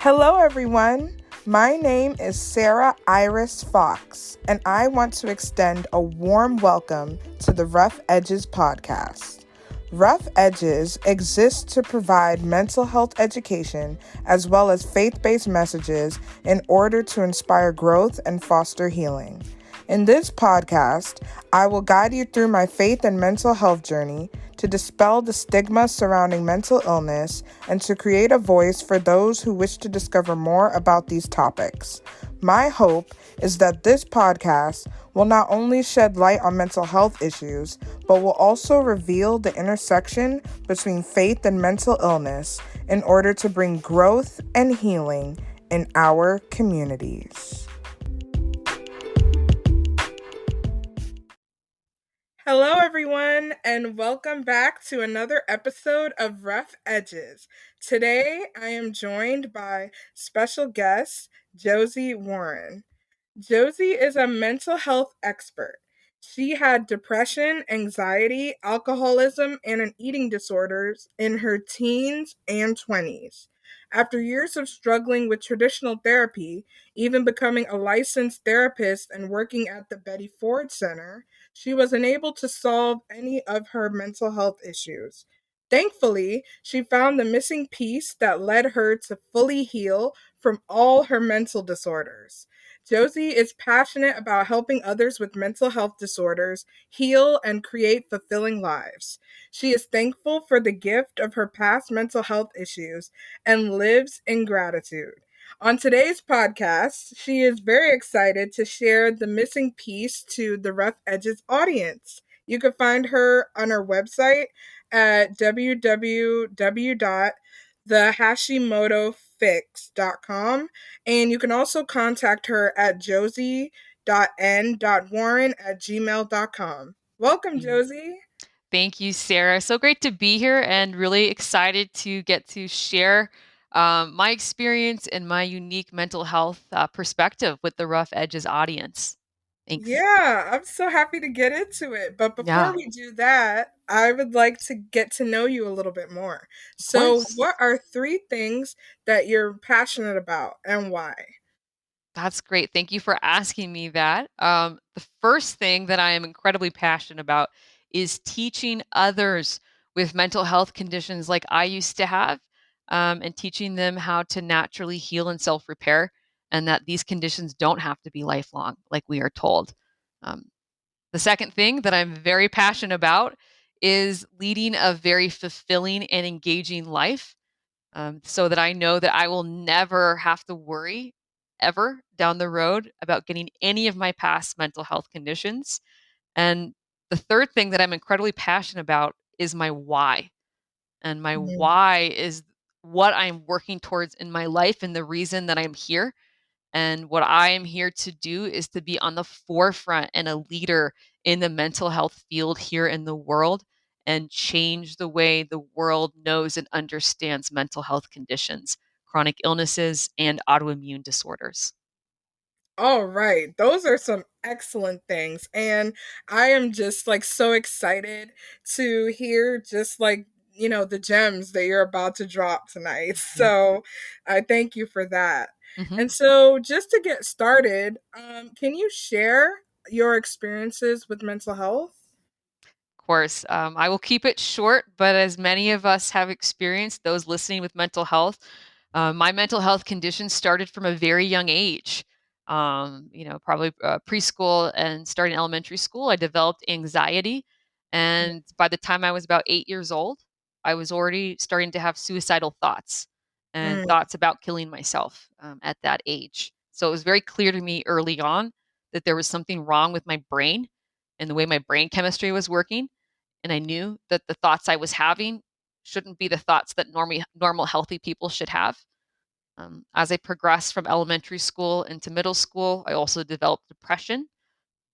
Hello, everyone. My name is Sarah Iris Fox, and I want to extend a warm welcome to the Rough Edges podcast. Rough Edges exists to provide mental health education as well as faith-based messages in order to inspire growth and foster healing. In this podcast, I will guide you through my faith and mental health journey to dispel the stigma surrounding mental illness and to create a voice for those who wish to discover more about these topics. My hope is that this podcast will not only shed light on mental health issues, but will also reveal the intersection between faith and mental illness in order to bring growth and healing in our communities. Hello, everyone, and welcome back to another episode of Rough Edges. Today, I am joined by special guest, Josie Warren. Josie is a mental health expert. She had depression, anxiety, alcoholism, and an eating disorders in her teens and 20s. After years of struggling with traditional therapy, even becoming a licensed therapist and working at the Betty Ford Center, she was unable to solve any of her mental health issues. Thankfully, she found the missing piece that led her to fully heal from all her mental disorders. Josie is passionate about helping others with mental health disorders heal and create fulfilling lives. She is thankful for the gift of her past mental health issues and lives in gratitude. On today's podcast, she is very excited to share the missing piece to the Rough Edges audience. You can find her on her website at www.thehashimotofix.com, and you can also contact her at josie.n.warren@gmail.com. Welcome, Josie. Thank you, Sarah. So great to be here and really excited to get to share my experience and my unique mental health perspective with the Rough Edges audience. Thanks. Yeah, I'm so happy to get into it. But before Yeah, we do that, I would like to get to know you a little bit more. of So, course. what are three things that you're passionate about and why? That's great. Thank you for asking me that. The first thing that I am incredibly passionate about is teaching others with mental health conditions like I used to have, and teaching them how to naturally heal and self repair, and that these conditions don't have to be lifelong, like we are told. Um, the second thing that I'm very passionate about is leading a very fulfilling and engaging life, so that I know that I will never have to worry ever down the road about getting any of my past mental health conditions. And the third thing that I'm incredibly passionate about is my why. And my Mhm. why is what I'm working towards in my life and the reason that I'm here. And what I am here to do is to be on the forefront and a leader in the mental health field here in the world and change the way the world knows and understands mental health conditions, chronic illnesses, and autoimmune disorders. All right. Those are some excellent things. And I am just like so excited to hear just like, the gems that you're about to drop tonight. Yeah. So I thank you for that. Mhm. And so just to get started, can you share your experiences with mental health? Course. I will keep it short, but as many of us have experienced, those listening with mental health, my mental health condition started from a very young age. Probably preschool and starting elementary school, I developed anxiety. And by the time I was about 8 years old, I was already starting to have suicidal thoughts and Mm, thoughts about killing myself at that age. So it was very clear to me early on that there was something wrong with my brain and the way my brain chemistry was working, and I knew that the thoughts I was having shouldn't be the thoughts that normal healthy people should have. As I progressed from elementary school into middle school, I also developed depression.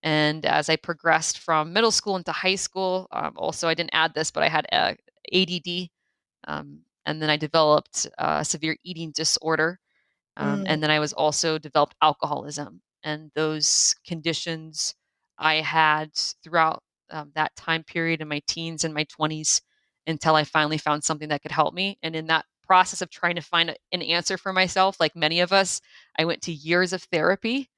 And as I progressed from middle school into high school, also I didn't add this, but I had ADD, and then I developed a severe eating disorder, mm, and then I was also developed alcoholism, and those conditions I had throughout that time period in my teens and my 20s until I finally found something that could help me. And in that process of trying to find an answer for myself, like many of us, I went to years of therapy,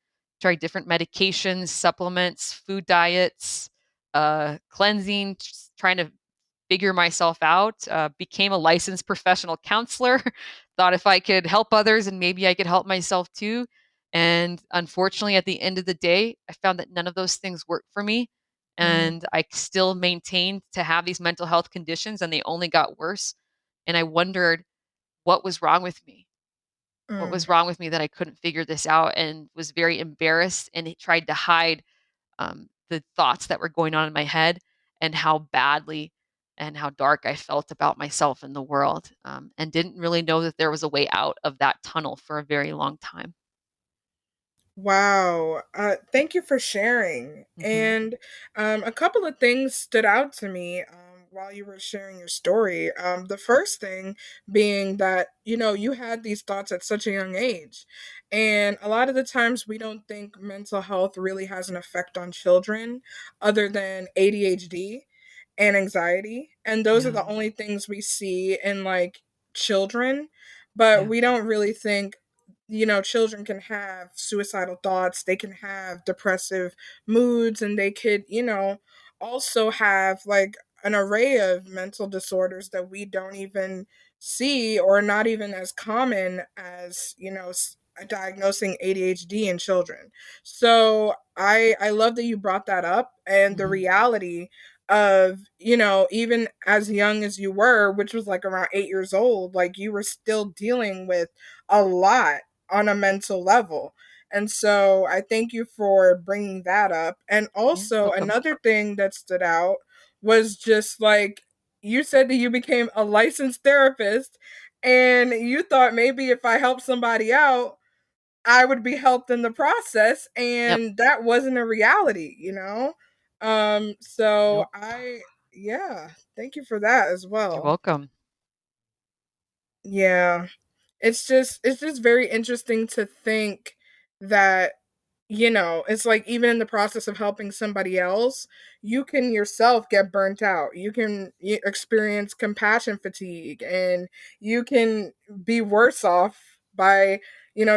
tried different medications, supplements, food diets, cleansing, trying to figure myself out, became a licensed professional counselor, thought if I could help others and maybe I could help myself too. And unfortunately, at the end of the day, I found that none of those things worked for me. Mm, And I still maintained to have these mental health conditions, and they only got worse. And I wondered what was wrong with me. What mm. was wrong with me that I couldn't figure this out, and was very embarrassed and tried to hide the thoughts that were going on in my head and how badly and how dark I felt about myself and the world, and didn't really know that there was a way out of that tunnel for a very long time. Wow. Thank you for sharing. Hmm. And a couple of things stood out to me while you were sharing your story. The first thing being that, you had these thoughts at such a young age. And a lot of the times we don't think mental health really has an effect on children other than ADHD and anxiety. And those are Yeah, the only things we see in like children. But yeah, we don't really think children can have suicidal thoughts, they can have depressive moods, and they could, also have like an array of mental disorders that we don't even see or not even as common as, diagnosing ADHD in children. So I love that you brought that up and the hmm, reality of, even as young as you were, which was like around 8 years old, like you were still dealing with a lot on a mental level. And so I thank you for bringing that up. And yeah. also, Welcome. another thing that stood out was just like you said that you became a licensed therapist and you thought maybe if I helped somebody out, I would be helped in the process. Yep. And that wasn't a reality. So Nope. yeah, thank you for that as You're well. welcome. Yeah. It's just very interesting to think that it's like even in the process of helping somebody else, you can yourself get burnt out. You can experience compassion fatigue and you can be worse off by,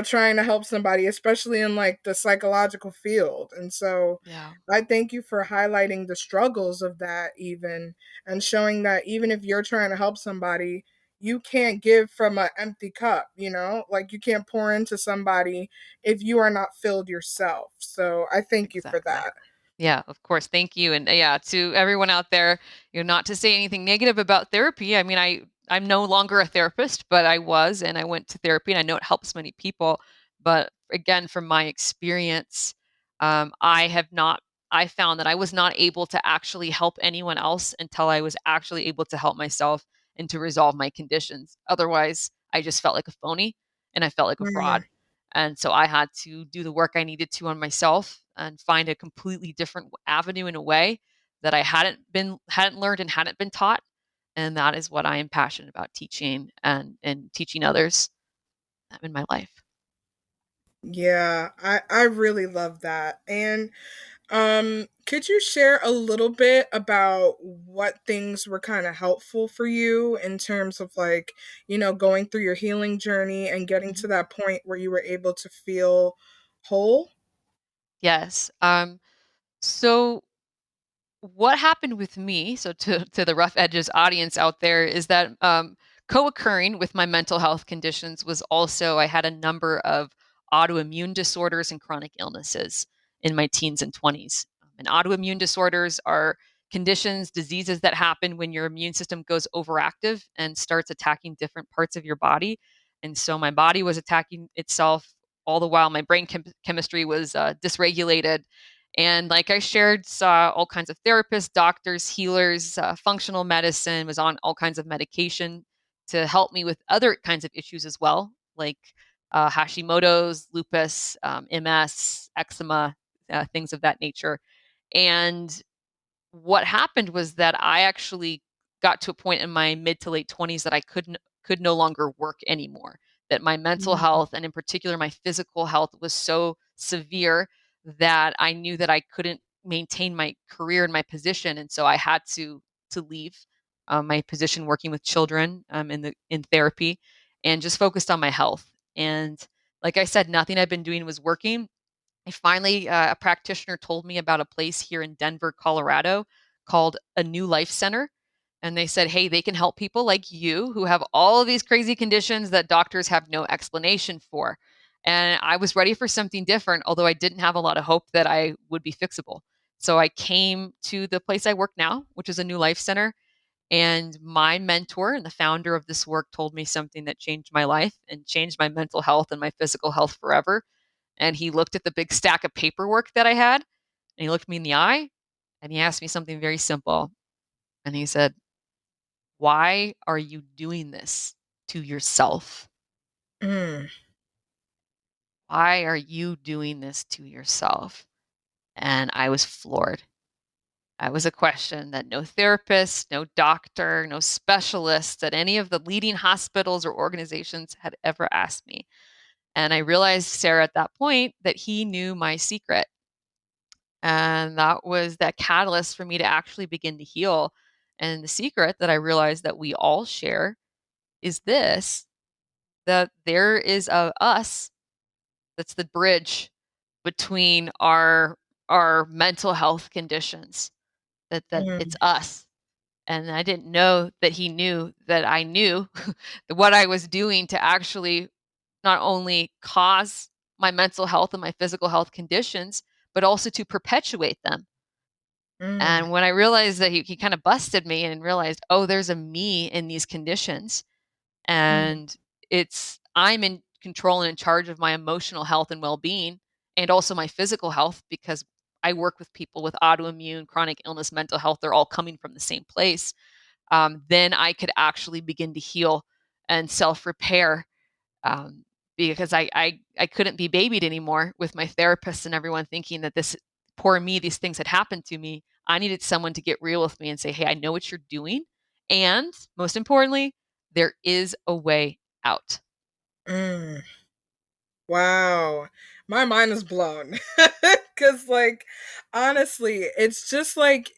trying to help somebody, especially in like the psychological field. And so Yeah, I thank you for highlighting the struggles of that even and showing that even if you're trying to help somebody, you can't give from an empty cup, like you can't pour into somebody if you are not filled yourself. So I thank you for exactly. that. Yeah, of course. Thank you. And yeah, to everyone out there, not to say anything negative about therapy. I mean, I'm no longer a therapist, but I was, and I went to therapy, and I know it helps many people. But again, from my experience, I have not. I found that I was not able to actually help anyone else until I was actually able to help myself and to resolve my conditions. Otherwise, I just felt like a phony and I felt like a fraud. Mm, And so I had to do the work I needed to on myself and find a completely different avenue in a way that I hadn't learned and hadn't been taught. And that is what I am passionate about teaching and teaching others in my life. yeah, I really love that. And could you share a little bit about what things were kind of helpful for you in terms of like, going through your healing journey and getting Mhm. to that point where you were able to feel whole? Yes. So what happened with me, so to the rough edges audience out there, is that co-occurring with my mental health conditions was also I had a number of autoimmune disorders and chronic illnesses in my teens and 20s. And autoimmune disorders are conditions, diseases that happen when your immune system goes overactive and starts attacking different parts of your body. And so my body was attacking itself all the while my brain chemistry was dysregulated, and like I shared, saw all kinds of therapists, doctors, healers, functional medicine, was on all kinds of medication to help me with other kinds of issues as well, like Hashimoto's, lupus, MS, eczema, things of that nature. And what happened was that I actually got to a point in my mid to late 20s that I could no longer work anymore. That my mental Mm, health and in particular my physical health was so severe that I knew that I couldn't maintain my career and my position, and so I had to leave. my position working with children in therapy, and just focused on my health. And like I said, nothing I've been doing was working. I finally, a practitioner told me about a place here in Denver, Colorado called a New Life Center. And they said, hey, they can help people like you who have all of these crazy conditions that doctors have no explanation for. And I was ready for something different, although I didn't have a lot of hope that I would be fixable. So I came to the place I work now, which is a New Life Center. And my mentor and the founder of this work told me something that changed my life and changed my mental health and my physical health forever. And he looked at the big stack of paperwork that I had, and he looked me in the eye, and he asked me something very simple. And he said, why are you doing this to yourself? Mm, Why are you doing this to yourself? And I was floored. That was a question that no therapist, no doctor, no specialist at any of the leading hospitals or organizations had ever asked me. And I realized, Sarah, at that point, that he knew my secret. And that was that catalyst for me to actually begin to heal. And the secret that I realized that we all share is this, that there is a us that's the bridge between our mental health conditions, that it's mm, us. And I didn't know that he knew that I knew what I was doing to actually not only cause my mental health and my physical health conditions, but also to perpetuate them. mm, And when I realized that he kind of busted me and realized, oh, there's a me in these conditions. mm, And I'm in control and in charge of my emotional health and well being, and also my physical health, because I work with people with autoimmune, chronic illness, mental health. They're all coming from the same place. Then I could actually begin to heal and self repair, um, because I couldn't be babied anymore with my therapist and everyone thinking that this poor me, these things had happened to me. I needed someone to get real with me and say, hey, I know what you're doing. And most importantly, there is a way out. mm. Wow. My mind is blown. Cause like honestly, it's just like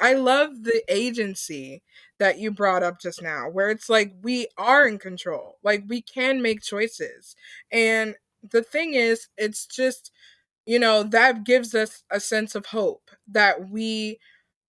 I love the agency that you brought up just now, where it's like we are in control. Like we can make choices. And the thing is, it's just, that gives us a sense of hope that we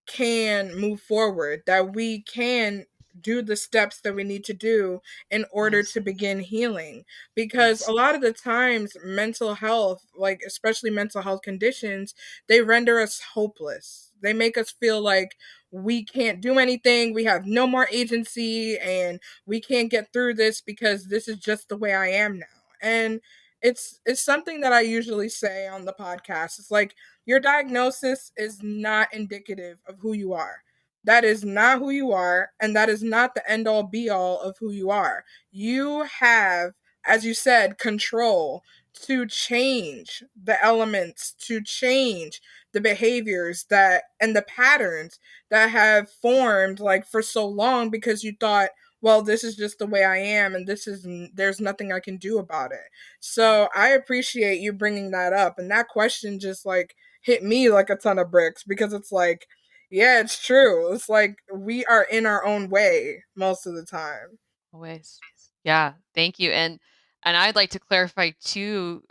can move forward, that we can do the steps that we need to do in order Yes. to begin healing. Because a Yes. lot of the times, mental health, like especially mental health conditions, they render us hopeless. They make us feel like we can't do anything, we have no more agency, and we can't get through this because this is just the way I am now. And it's something that I usually say on the podcast. It's like your diagnosis is not indicative of who you are. That is not who you are, and that is not the end all be all of who you are. You have, as you said, control to change the elements, to change the behaviors that and the patterns that have formed like for so long because you thought, well, this is just the way I am and there's nothing I can do about it. So I appreciate you bringing that up, and that question just like hit me like a ton of bricks because it's like, yeah, it's true. It's like we are in our own way most of the time. Always. Yeah. Thank you. And I'd like to clarify too,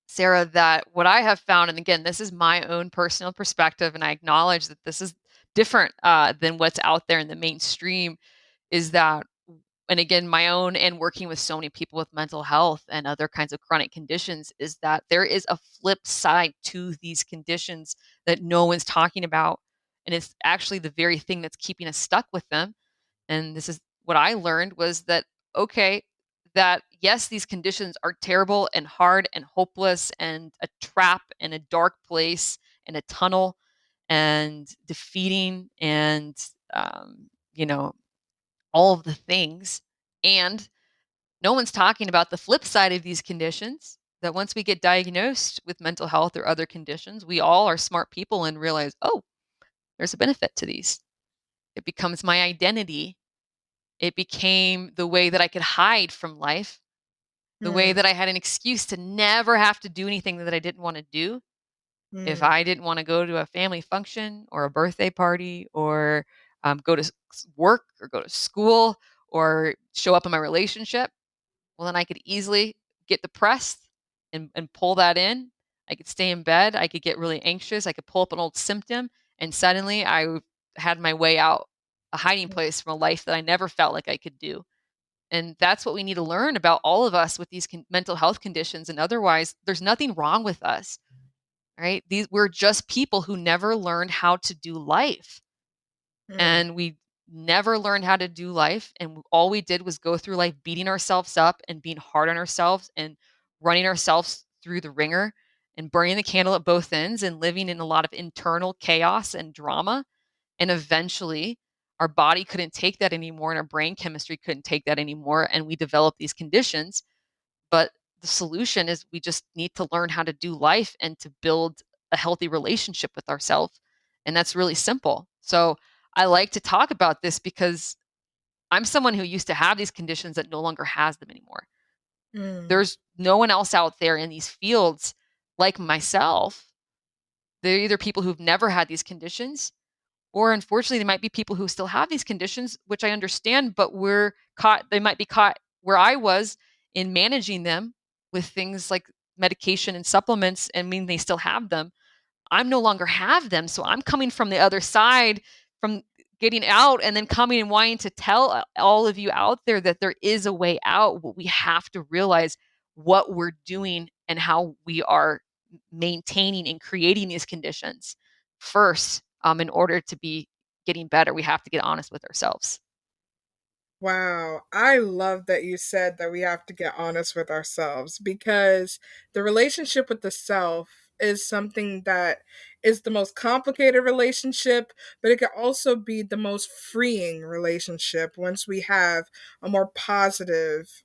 Sarah, that what I have found, and again, this is my own personal perspective, and I acknowledge that this is different than what's out there in the mainstream, is that, and again, my own and working with so many people with mental health and other kinds of chronic conditions, is that there is a flip side to these conditions that no one's talking about. And it's actually the very thing that's keeping us stuck with them. And this is what I learned, was that, okay, that yes, these conditions are terrible and hard and hopeless and a trap and a dark place and a tunnel and defeating and, you know, all of the things. And no one's talking about the flip side of these conditions, that once we get diagnosed with mental health or other conditions, we all are smart people and realize, oh, there's a benefit to these. It becomes my identity. It became the way that I could hide from life, the way Hmm. that I had an excuse to never have to do anything that I didn't want to do. If Hmm. I didn't want to go to a family function or a birthday party or go to work or go to school or show up in my relationship, well, then I could easily get depressed and pull that in. I could stay in bed. I could get really anxious. I could pull up an old symptom, and suddenly I had my way out, a hiding place from a life that I never felt like I could do. And that's what we need to learn about all of us with these mental health conditions. And otherwise, there's nothing wrong with us, right? We're just people who never learned how to do life. Mm. And we never learned how to do life, and all we did was go through life beating ourselves up and being hard on ourselves and running ourselves through the ringer and burning the candle at both ends and living in a lot of internal chaos and drama. And eventually our body couldn't take that anymore and our brain chemistry couldn't take that anymore, and we developed these conditions. But the solution is we just need to learn how to do life and to build a healthy relationship with ourselves. And that's really simple. So I like to talk about this because I'm someone who used to have these conditions that no longer has them anymore. Mm. There's no one else out there in these fields like myself. They're either people who've never had these conditions, or unfortunately, there might be people who still have these conditions, which I understand, but they might be caught where I was in managing them with things like medication and supplements, and mean they still have them. I'm no longer have them. So I'm coming from the other side, from getting out and then coming and wanting to tell all of you out there that there is a way out. But we have to realize what we're doing and how we are maintaining and creating these conditions first, in order to be getting better. We have to get honest with ourselves. Wow, I love that you said that we have to get honest with ourselves, because the relationship with the self is something that is the most complicated relationship, but it can also be the most freeing relationship once we have a more positive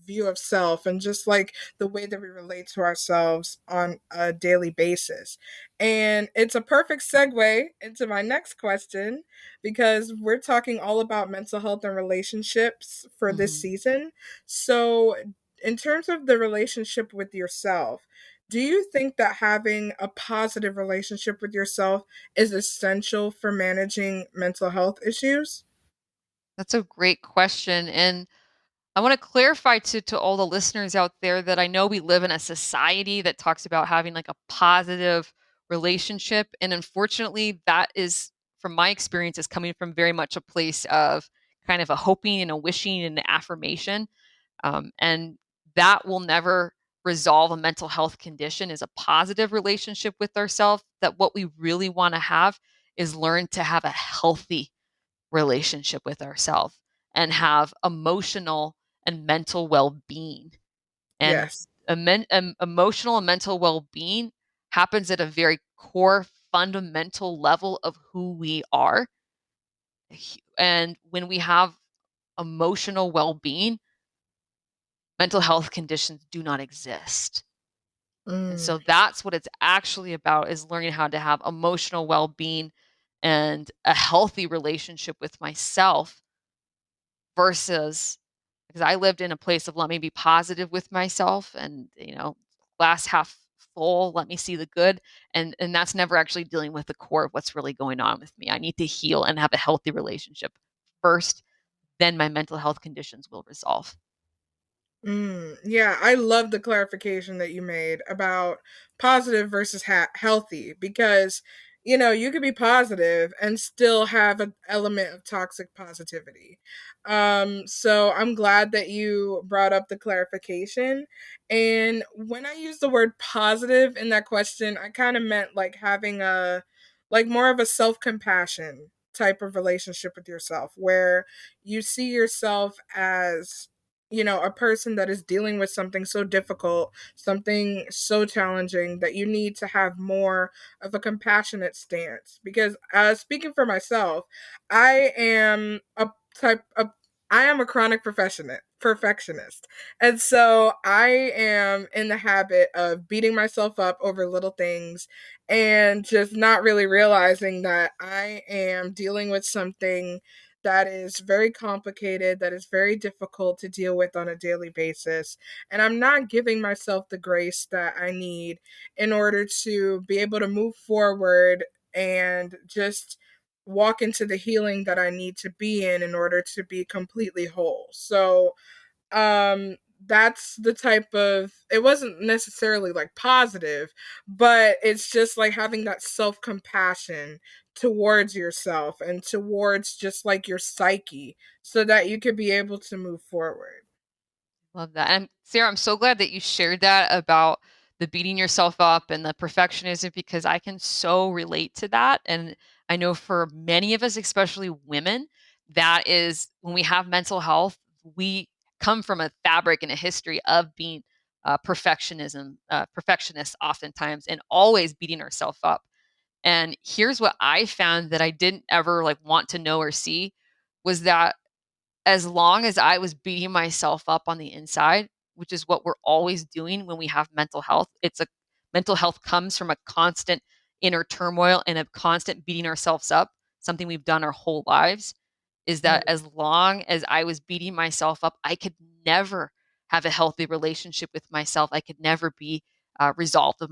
view of self, and just like the way that we relate to ourselves on a daily basis. And it's a perfect segue into my next question, because we're talking all about mental health and relationships for this Mhm. season. So, in terms of the relationship with yourself, do you think that having a positive relationship with yourself is essential for managing mental health issues? That's a great question. And I want to clarify to all the listeners out there that I know we live in a society that talks about having like a positive relationship. And unfortunately, that is, from my experience, is coming from very much a place of kind of a hoping and a wishing and an affirmation. And that will never resolve a mental health condition, is a positive relationship with ourselves. That what we really want to have is learn to have a healthy relationship with ourselves and have emotional and mental well-being. And Yes. emotional and mental well-being happens at a very core fundamental level of who we are. And when we have emotional well-being, mental health conditions do not exist. And Mm. so that's what it's actually about, is learning how to have emotional well-being and a healthy relationship with myself, versus, because I lived in a place of let me be positive with myself and, glass half full, let me see the good. And that's never actually dealing with the core of what's really going on with me. I need to heal and have a healthy relationship first, then my mental health conditions will resolve. Yeah, I love the clarification that you made about positive versus healthy, because you could be positive and still have an element of toxic positivity. So I'm glad that you brought up the clarification. And when I use the word positive in that question, I kind of meant like having a like more of a self-compassion type of relationship with yourself, where you see yourself as a person that is dealing with something so difficult, something so challenging, that you need to have more of a compassionate stance. Because speaking for myself, I am a type of I am a chronic perfectionist. And so I am in the habit of beating myself up over little things and just not really realizing that I am dealing with something that is very complicated, that is very difficult to deal with on a daily basis. And I'm not giving myself the grace that I need in order to be able to move forward and just walk into the healing that I need to be in order to be completely whole. So um that's the type of, it wasn't necessarily like positive, but it's just like having that self-compassion towards yourself and towards just like your psyche so that you could be able to move forward. Love that. And Sarah, I'm so glad that you shared that about the beating yourself up and the perfectionism because I can so relate to that. And I know for many of us, especially women, that is when we have mental health, we come from a fabric and a history of being perfectionists oftentimes, and always beating ourselves up. And here's what I found that I didn't ever like want to know or see was that as long as I was beating myself up on the inside, which is what we're always doing when we have mental health. It's a mental health comes from a constant inner turmoil and a constant beating ourselves up, something we've done our whole lives. Is that Mm, as long as I was beating myself up, I could never have a healthy relationship with myself. I could never be resolved of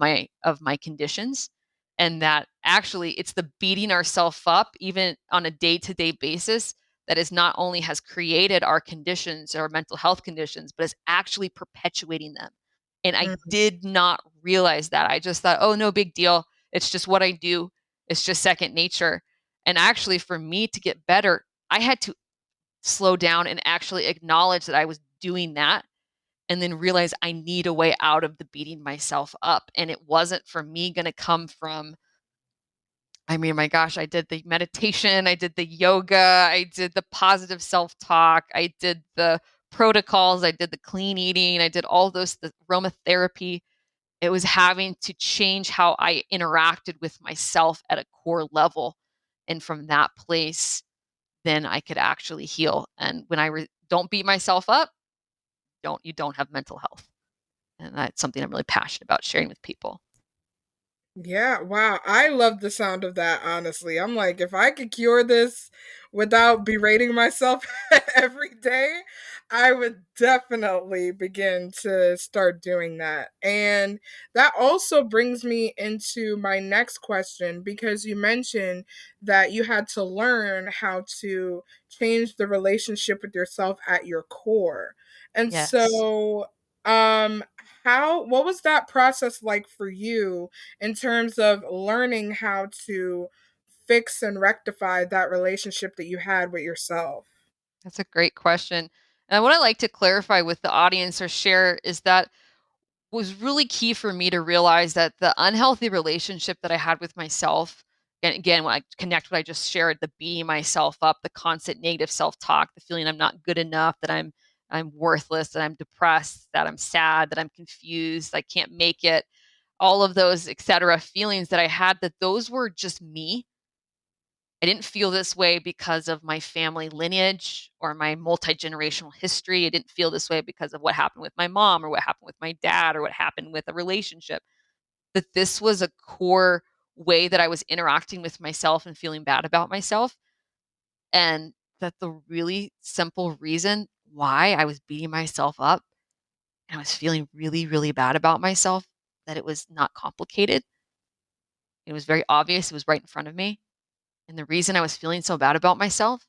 my conditions, and that actually it's the beating ourselves up, even on a day to day basis, that is not only has created our conditions, our mental health conditions, but is actually perpetuating them. And I mm, did not realize that. I just thought, oh, no big deal. It's just what I do. It's just second nature. And actually, for me to get better, I had to slow down and actually acknowledge that I was doing that and then realize I need a way out of the beating myself up. And it wasn't for me going to come from, I mean, my gosh, I did the meditation, I did the yoga, I did the positive self-talk, I did the protocols, I did the clean eating, I did all those, the aromatherapy. It was having to change how I interacted with myself at a core level. And from that place, then I could actually heal. And when don't beat myself up, you don't have mental health. And that's something I'm really passionate about sharing with people. yeah, wow. I love the sound of that, honestly. I'm like, if I could cure this without berating myself every day, I would definitely begin to start doing that. And that also brings me into my next question because you mentioned that you had to learn how to change the relationship with yourself at your core. And Yes. so, um, what was that process like for you in terms of learning how to fix and rectify that relationship that you had with yourself? That's a great question. And what I like to clarify with the audience or share is that was really key for me to realize that the unhealthy relationship that I had with myself, and again, when I connect what I just shared, the beating myself up, the constant negative self-talk, the feeling I'm not good enough, that I'm worthless, that I'm depressed, that I'm sad, that I'm confused, I can't make it, all of those, etc., feelings that I had, that those were just me. I didn't feel this way because of my family lineage or my multi-generational history. I didn't feel this way because of what happened with my mom or what happened with my dad or what happened with a relationship. That this was a core way that I was interacting with myself and feeling bad about myself. And that the really simple reason why I was beating myself up and I was feeling really, really bad about myself, that it was not complicated. It was very obvious. It was right in front of me. And the reason I was feeling so bad about myself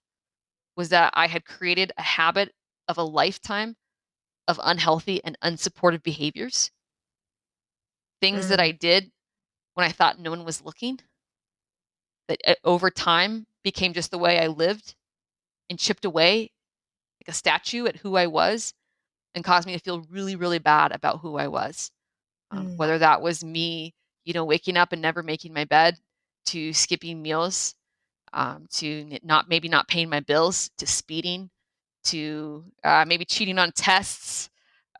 was that I had created a habit of a lifetime of unhealthy and unsupported behaviors, things that Mm, I did when I thought no one was looking, that over time became just the way I lived and chipped away like a statue at who I was and caused me to feel really, really bad about who I was. mm, Whether that was me, waking up and never making my bed, to skipping meals, to not maybe not paying my bills, to speeding, to maybe cheating on tests,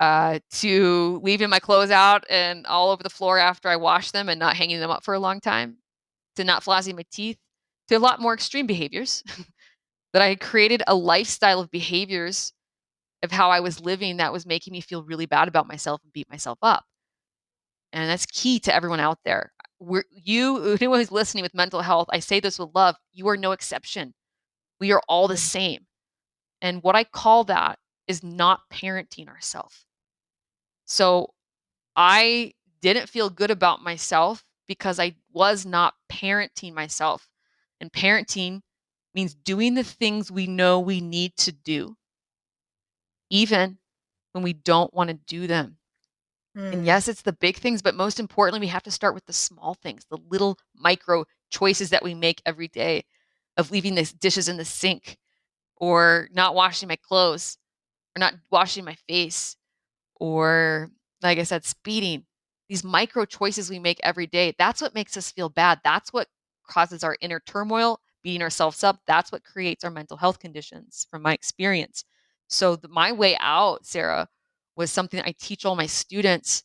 to leaving my clothes out and all over the floor after I wash them and not hanging them up for a long time, to not flossing my teeth, to a lot more extreme behaviors that I had created a lifestyle of behaviors of how I was living that was making me feel really bad about myself and beat myself up. And that's key to everyone out there. Anyone who's listening with mental health, I say this with love, you are no exception. We are all the mm, same. And what I call that is not parenting ourselves. So I didn't feel good about myself because I was not parenting myself. And parenting means doing the things we know we need to do, even when we don't want to do them. And Mm, yes, it's the big things, but most importantly, we have to start with the small things, the little micro choices that we make every day of leaving the dishes in the sink or not washing my clothes or not washing my face or, like I said, speeding. These micro choices we make every day, that's what makes us feel bad. That's what causes our inner turmoil, beating ourselves up. That's what creates our mental health conditions from my experience. So my way out, Sarah, was something I teach all my students,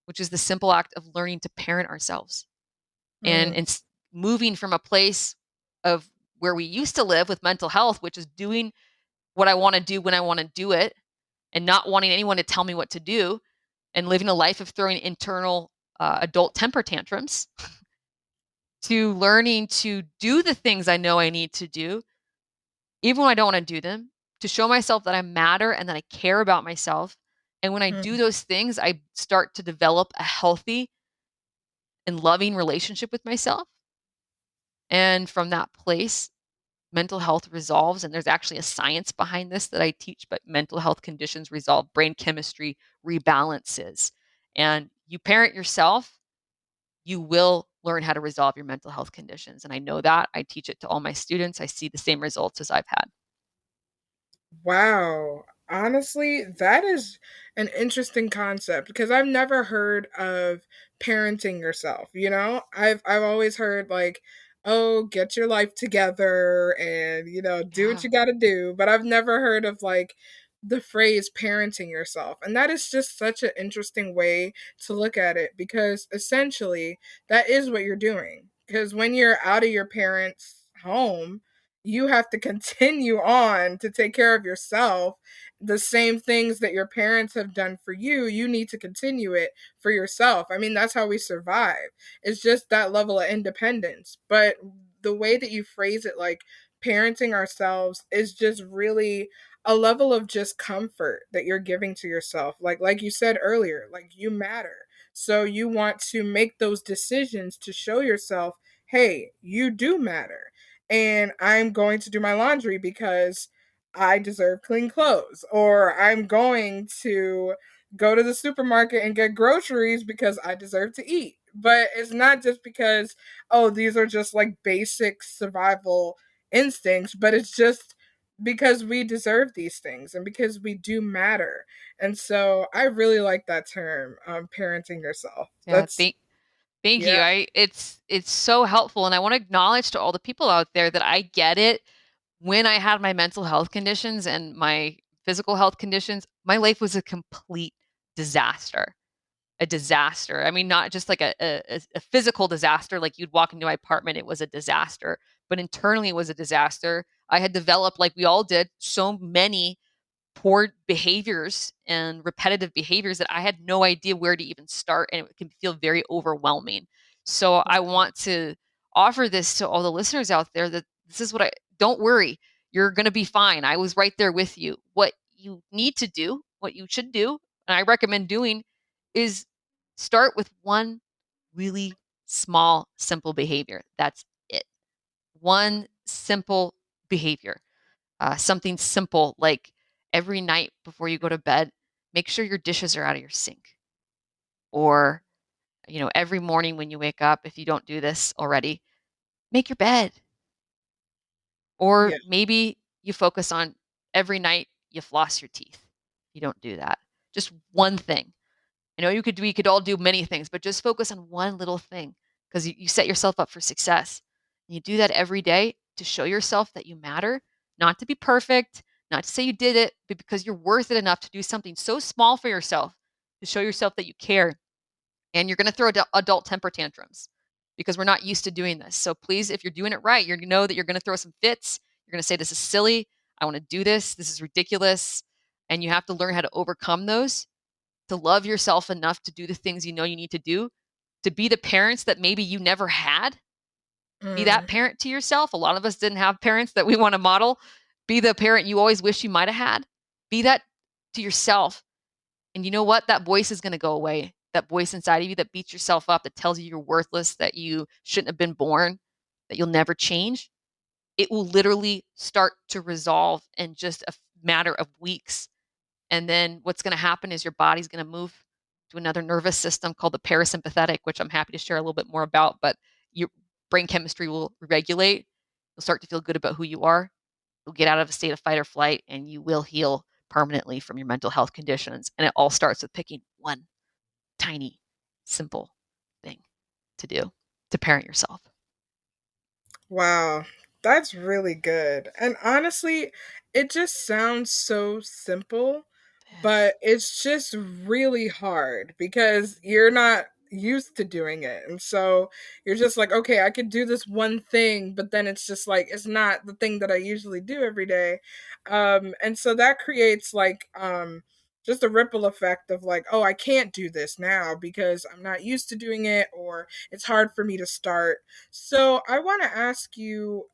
which is the simple act of learning to parent ourselves and, mm, and moving from a place of where we used to live with mental health, which is doing what I want to do when I want to do it and not wanting anyone to tell me what to do and living a life of throwing internal adult temper tantrums to learning to do the things I know I need to do, even when I don't want to do them, to show myself that I matter and that I care about myself. And when I do mm. those things, I start to develop a healthy and loving relationship with myself. And from that place, mental health resolves. And there's actually a science behind this that I teach, but mental health conditions resolve, brain chemistry rebalances. And you parent yourself, you will learn how to resolve your mental health conditions. And I know that. I teach it to all my students. I see the same results as I've had. Wow. Honestly, that is an interesting concept because I've never heard of parenting yourself, you know? I've always heard like, "Oh, get your life together and, do what Yeah. you got to do." But I've never heard of like the phrase parenting yourself. And that is just such an interesting way to look at it because essentially that is what you're doing. Because when you're out of your parents' home, you have to continue on to take care of yourself. The same things that your parents have done for you need to continue it for yourself. I mean, that's how we survive. It's just that level of independence. But the way that you phrase it, like parenting ourselves, is just really a level of just comfort that you're giving to yourself. Like you said earlier, like you matter. So you want to make those decisions to show yourself, hey, you do matter, and I'm going to do my laundry because I deserve clean clothes, or I'm going to go to the supermarket and get groceries because I deserve to eat. But it's not just because, oh, these are just like basic survival instincts, but it's just because we deserve these things and because we do matter. And so I really like that term, parenting yourself. Yeah. That's, Thank yeah. you. It's so helpful. And I want to acknowledge to all the people out there that I get it. When I had my mental health conditions and my physical health conditions, my life was a complete disaster. A disaster. I mean, not just like a physical disaster, like you'd walk into my apartment, it was a disaster, but internally it was a disaster. I had developed, like we all did, so many poor behaviors and repetitive behaviors that I had no idea where to even start, and it can feel very overwhelming. So I want to offer this to all the listeners out there that this is what I don't worry, you're going to be fine. I was right there with you. What you need to do, what you should do, and I recommend doing is start with one really small, simple behavior. That's it. One simple behavior. Something simple like every night before you go to bed, make sure your dishes are out of your sink. Or, every morning when you wake up, if you don't do this already, make your bed. Or Yeah. maybe you focus on every night you floss your teeth. You don't do that. Just one thing. I know we could all do many things, but just focus on one little thing because you set yourself up for success. And you do that every day to show yourself that you matter, not to be perfect, not to say you did it, but because you're worth it enough to do something so small for yourself to show yourself that you care. And you're going to throw adult temper tantrums because we're not used to doing this. So please, if you're doing it right, you know that you're going to throw some fits. You're going to say, this is silly. I want to do this. This is ridiculous. And you have to learn how to overcome those, to love yourself enough to do the things you know you need to do, to be the parents that maybe you never had. Be that Mm, parent to yourself. A lot of us didn't have parents that we want to model. Be the parent you always wish you might have had. Be that to yourself. And you know what? That voice is going to go away. That voice inside of you that beats yourself up, that tells you you're worthless, that you shouldn't have been born, that you'll never change. it will literally start to resolve in just a matter of weeks. And then what's going to happen is your body's going to move to another nervous system called the parasympathetic, which I'm happy to share a little bit more about. But your brain chemistry will regulate. You'll start to feel good about who you are. You'll get out of a state of fight or flight, and you will heal permanently from your mental health conditions. And it all starts with picking one tiny, simple thing to do to parent yourself. Wow, that's really good. And honestly, it just sounds so simple, Yes. but it's just really hard because you're not used to doing it. And so you're just like, okay, I could do this one thing, but then it's just like it's not the thing that I usually do every day. And so that creates like just a ripple effect of like, oh, I can't do this now because I'm not used to doing it, or it's hard for me to start. So I want to ask you,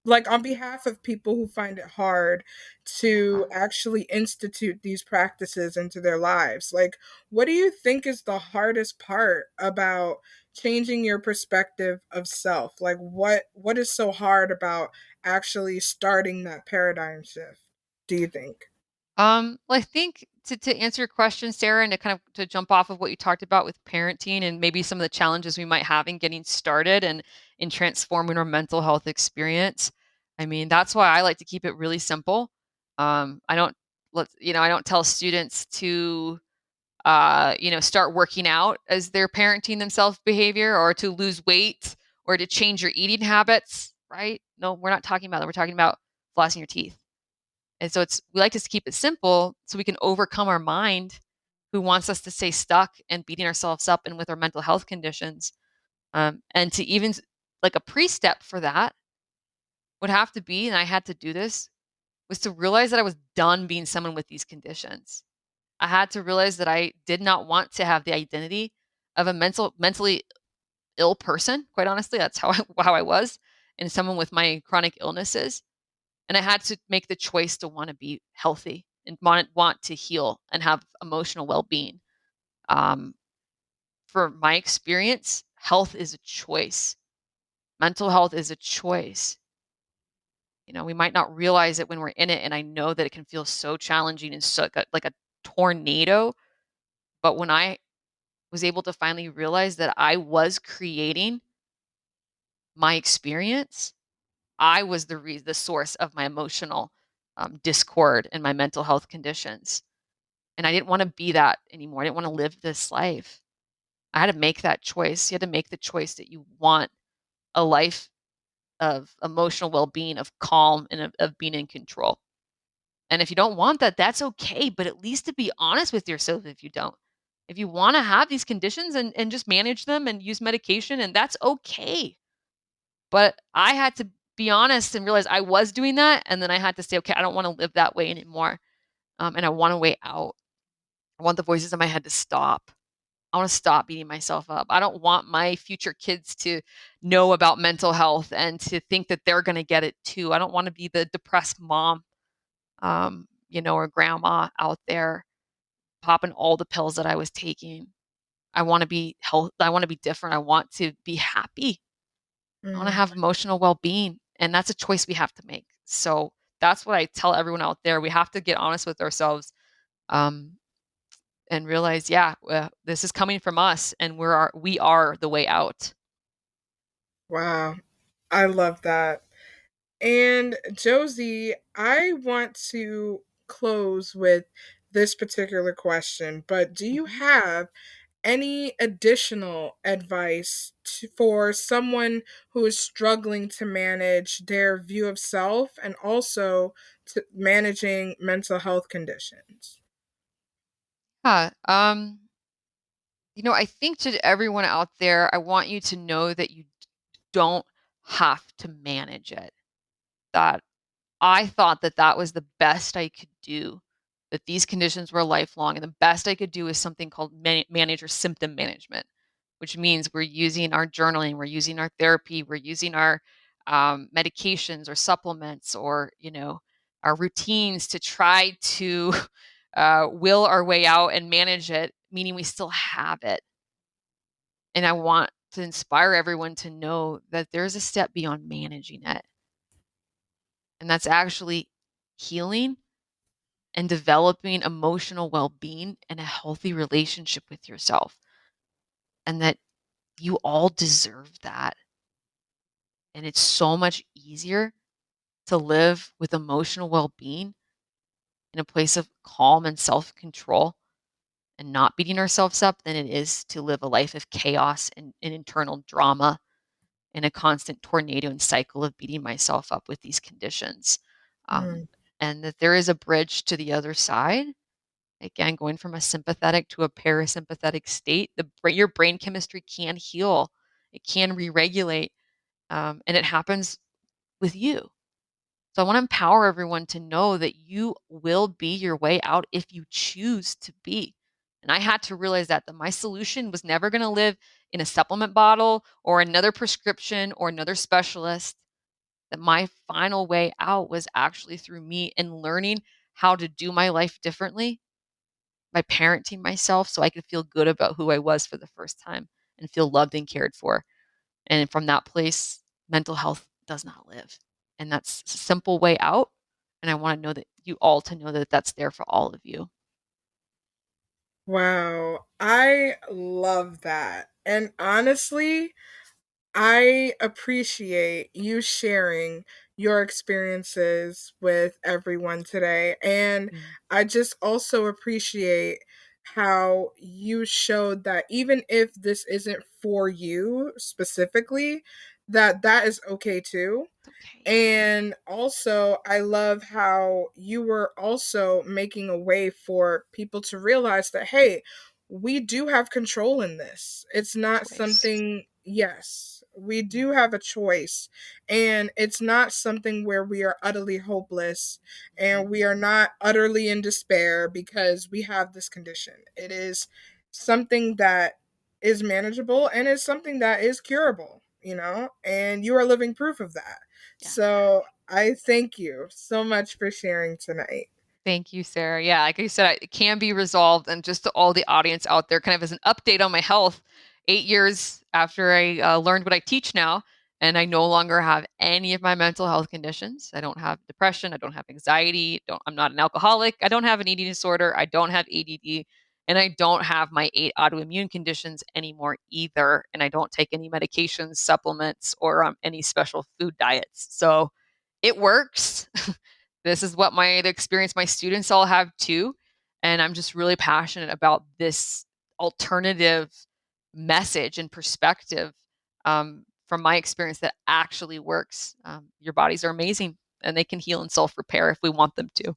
like on behalf of people who find it hard to Yeah. actually institute these practices into their lives, like what do you think is the hardest part about changing your perspective of self? Like what is so hard about actually starting that paradigm shift, do you think? Well, I think to answer your question, Sarah, and to kind of to jump off of what you talked about with parenting and maybe some of the challenges we might have in getting started and in transforming our mental health experience. I mean, that's why I like to keep it really simple. I don't I don't tell students to start working out as they're parenting themselves behavior or to lose weight or to change your eating habits, right? No, we're not talking about that. We're talking about flossing your teeth. And so we like to keep it simple so we can overcome our mind who wants us to stay stuck and beating ourselves up and with our mental health conditions. And to even like a pre-step for that would have to be, and I had to do this, was to realize that I was done being someone with these conditions. I had to realize that I did not want to have the identity of a mentally ill person. Quite honestly, that's how I was, and someone with my chronic illnesses. And I had to make the choice to want to be healthy and want to heal and have emotional well-being. Um, for my experience, health is a choice. Mental health is a choice. We might not realize it when we're in it, and I know that it can feel so challenging and so like a tornado. But when I was able to finally realize that I was creating my experience, I was the source of my emotional discord and my mental health conditions. And I didn't want to be that anymore. I didn't want to live this life. I had to make that choice. You had to make the choice that you want a life of emotional well-being, of calm, and of being in control. And if you don't want that, that's okay. But at least to be honest with yourself if you don't. If you want to have these conditions and just manage them and use medication, and that's okay. But I had to be honest and realize I was doing that. And then I had to say, okay, I don't want to live that way anymore. And I want a way out. I want the voices in my head to stop. I want to stop beating myself up. I don't want my future kids to know about mental health and to think that they're going to get it too. I don't want to be the depressed mom, or grandma out there popping all the pills that I was taking. I want to be health. I want to be different. I want to be happy. I want to Mm, have emotional well-being, and that's a choice we have to make. So that's what I tell everyone out there. We have to get honest with ourselves, um, and realize, yeah, this is coming from us, and we are the way out. wow, I love that. And Josie, I want to close with this particular question, but do you Mhm. have any additional advice for someone who is struggling to manage their view of self and also to managing mental health conditions? Yeah. I think to everyone out there, I want you to know that you don't have to manage it. That I thought that that was the best I could do, that these conditions were lifelong, and the best I could do is something called manage or symptom management, which means we're using our journaling, we're using our therapy, we're using our medications or supplements or, our routines to try to will our way out and manage it, meaning we still have it. And I want to inspire everyone to know that there's a step beyond managing it. And that's actually healing and developing emotional well-being and a healthy relationship with yourself. And that you all deserve that. And it's so much easier to live with emotional well-being in a place of calm and self-control and not beating ourselves up than it is to live a life of chaos and internal drama in a constant tornado and cycle of beating myself up with these conditions. Um, Mm. and that there is a bridge to the other side. Again, going from a sympathetic to a parasympathetic state, your brain chemistry can heal. It can re-regulate, and it happens with you. So I want to empower everyone to know that you will be your way out if you choose to be. And I had to realize that my solution was never going to live in a supplement bottle or another prescription or another specialist. That my final way out was actually through me and learning how to do my life differently by parenting myself so I could feel good about who I was for the first time and feel loved and cared for. And from that place, mental health does not live. And that's a simple way out. And I want to know that you all to know that that's there for all of you. Wow, I love that. And honestly, I appreciate you sharing your experiences with everyone today. And Mm. I just also appreciate how you showed that even if this isn't for you specifically, that that is okay too. It's okay. And also, I love how you were also making a way for people to realize that, hey, we do have control in this. It's not Choice. something, yes, we Mm. do have a choice. And it's not something where we are utterly hopeless Mhm. and we are not utterly in despair because we have this condition. It is something that is manageable and is something that is curable, and you are living proof of that. Yeah. So I thank you so much for sharing tonight. Thank you, Sarah. Yeah, like I said, it can be resolved. And just to all the audience out there, kind of as an update on my health, 8 years after I learned what I teach now, and I no longer have any of my mental health conditions. I don't have depression. I don't have anxiety. I'm not an alcoholic. I don't have an eating disorder. I don't have ADD. And I don't have my 8 autoimmune conditions anymore either. And I don't take any medications, supplements, or any special food diets. So it works. This is what the experience my students all have too. And I'm just really passionate about this alternative message and perspective from my experience that actually works. Your bodies are amazing and they can heal and self repair if we want them to.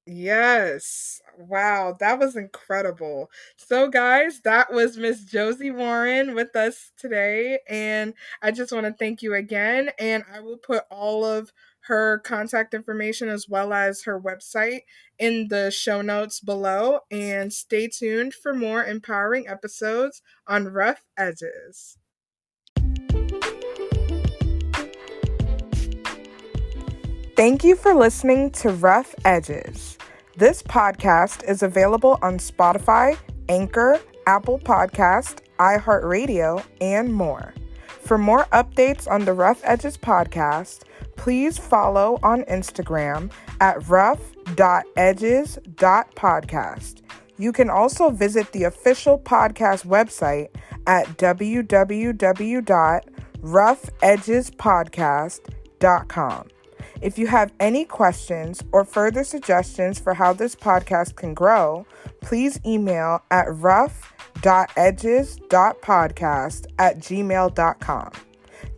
Yes. Wow, that was incredible. So, guys, that was Miss Josie Warren with us today. And I just want to thank you again. And I will put all of her contact information as well as her website in the show notes below. And stay tuned for more empowering episodes on Rough Edges. Thank you for listening to Rough Edges. This podcast is available on Spotify, Anchor, Apple Podcast, iHeartRadio, and more. For more updates on the Rough Edges podcast, please follow on Instagram at rough.edges.podcast. You can also visit the official podcast website at www.roughedgespodcast.com. If you have any questions or further suggestions for how this podcast can grow, please email at rough.edges.podcast@gmail.com.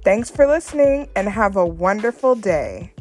Thanks for listening and have a wonderful day.